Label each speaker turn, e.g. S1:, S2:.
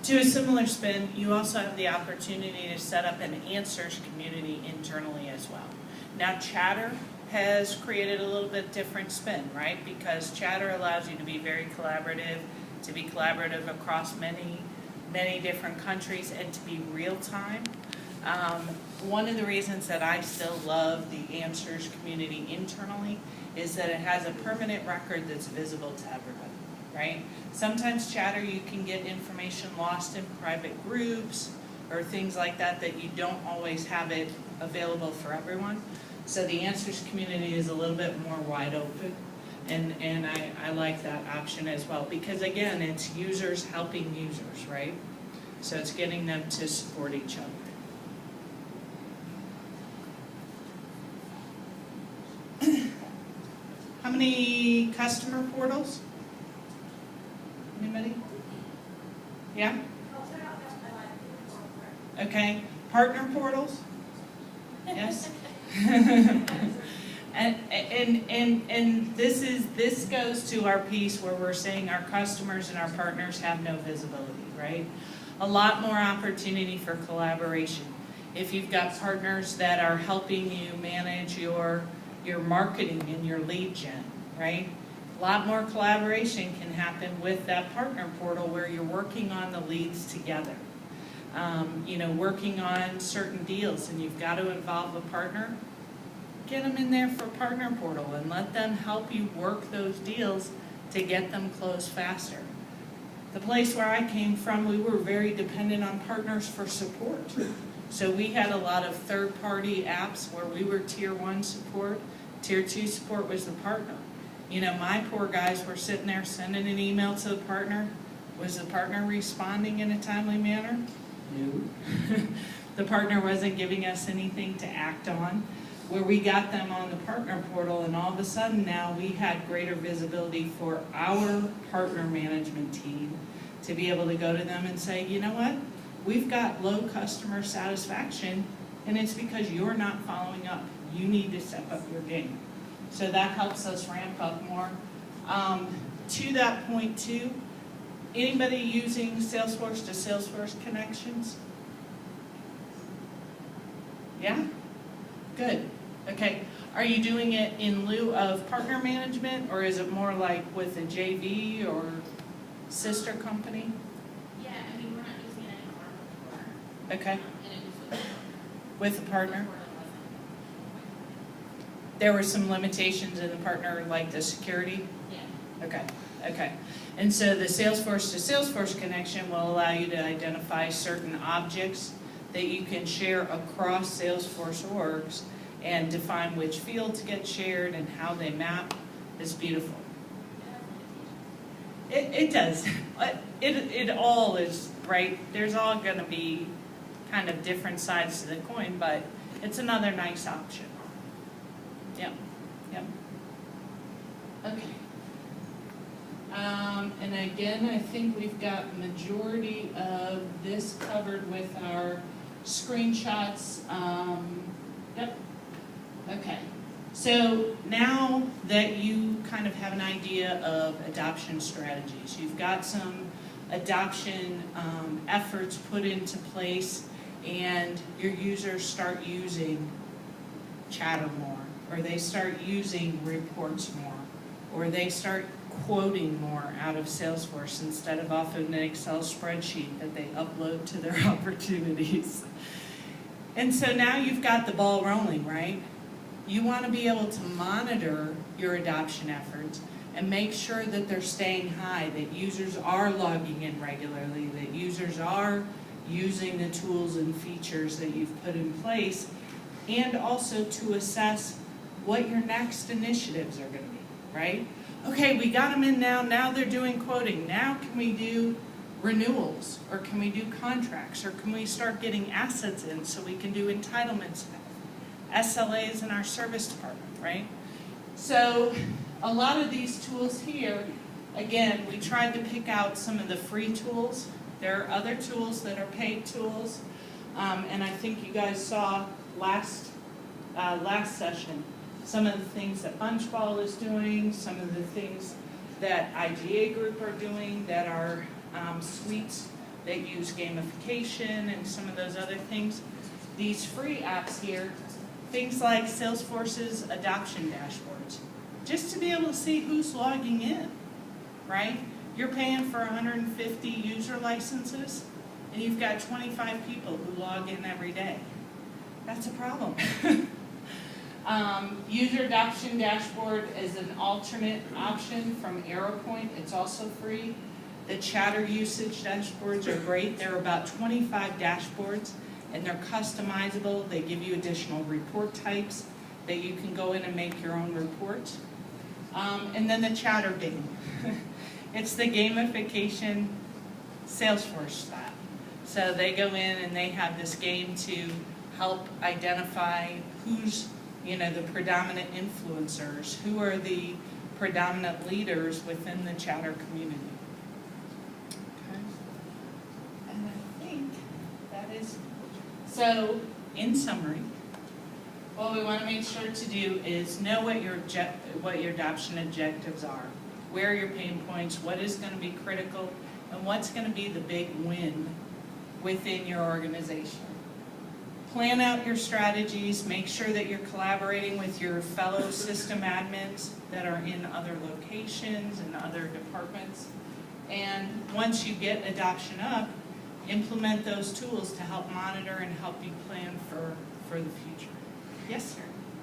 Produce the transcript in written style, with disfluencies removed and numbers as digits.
S1: To a similar spin, you also have the opportunity to set up an answers community internally as well. Now Chatter has created a little bit different spin, right? Because Chatter allows you to be very collaborative, to be collaborative across many different countries, and to be real time. One of the reasons that I still love the answers community internally is that it has a permanent record that's visible to everybody, right? Sometimes Chatter, you can get information lost in private groups or things like that you don't always have it available for everyone. So the answers community is a little bit more wide open, and I like that option as well, because again, it's users helping users, right? So it's getting them to support each other. How many customer portals? Anybody? Yeah? Okay. Partner portals? Yes? and this goes to our piece where we're saying our customers and our partners have no visibility, right? A lot more opportunity for collaboration. If you've got partners that are helping you manage your marketing and your lead gen, right? A lot more collaboration can happen with that partner portal where you're working on the leads together. Working on certain deals, and you've got to involve a partner, get them in there for partner portal and let them help you work those deals to get them closed faster. The place where I came from, we were very dependent on partners for support. So we had a lot of third-party apps where we were tier 1 support. Tier 2 support was the partner. My poor guys were sitting there sending an email to the partner. Was the partner responding in a timely manner? No. The partner wasn't giving us anything to act on. Where we got them on the partner portal, and all of a sudden now we had greater visibility for our partner management team to be able to go to them and say, you know what? We've got low customer satisfaction, and it's because you're not following up. You need to step up your game. So that helps us ramp up more. To that point too, anybody using Salesforce to Salesforce connections? Yeah? Good. Okay. Are you doing it in lieu of partner management, or is it more like with a JV or sister company?
S2: Yeah, we're not using it anymore.
S1: Okay.
S2: And it was
S1: With a partner? There were some limitations in the partner, like the security?
S2: Yeah.
S1: Okay. And so the Salesforce to Salesforce connection will allow you to identify certain objects that you can share across Salesforce orgs and define which fields get shared and how they map. It's beautiful. It does. It all is, right? There's all going to be kind of different sides to the coin, but it's another nice option. Yep. Okay. And again, I think we've got majority of this covered with our screenshots. Yep. Okay. So now that you kind of have an idea of adoption strategies, you've got some adoption efforts put into place, and your users start using Chatter more, or they start using reports more, or they start quoting more out of Salesforce instead of off of an Excel spreadsheet that they upload to their opportunities. And so now you've got the ball rolling, right? You want to be able to monitor your adoption efforts and make sure that they're staying high, that users are logging in regularly, that users are using the tools and features that you've put in place, and also to assess what your next initiatives are going to be, right? Okay, we got them in now they're doing quoting. Now can we do renewals, or can we do contracts, or can we start getting assets in so we can do entitlements, SLAs in our service department, right? So a lot of these tools here, again, we tried to pick out some of the free tools. There are other tools that are paid tools, and I think you guys saw last session some of the things that Bunchball is doing, some of the things that IGA Group are doing that are suites that use gamification and some of those other things. These free apps here, things like Salesforce's adoption dashboards, just to be able to see who's logging in, right? You're paying for 150 user licenses, and you've got 25 people who log in every day. That's a problem. User adoption dashboard is an alternate option from ArrowPoint. It's also free. The chatter usage dashboards are great. There are about 25 dashboards, and they're customizable. They give you additional report types that you can go in and make your own reports. And then the chatter game. It's the gamification Salesforce style. So they go in and they have this game to help identify who's, the predominant influencers, who are the predominant leaders within the chatter community. Okay. And I think that is, so in summary, what we want to make sure to do is know what your adoption objectives are, where are your pain points, what is going to be critical, and what's going to be the big win within your organization. Plan out your strategies, make sure that you're collaborating with your fellow system admins that are in other locations and other departments. And once you get adoption up, implement those tools to help monitor and help you plan for the future. Yes, sir?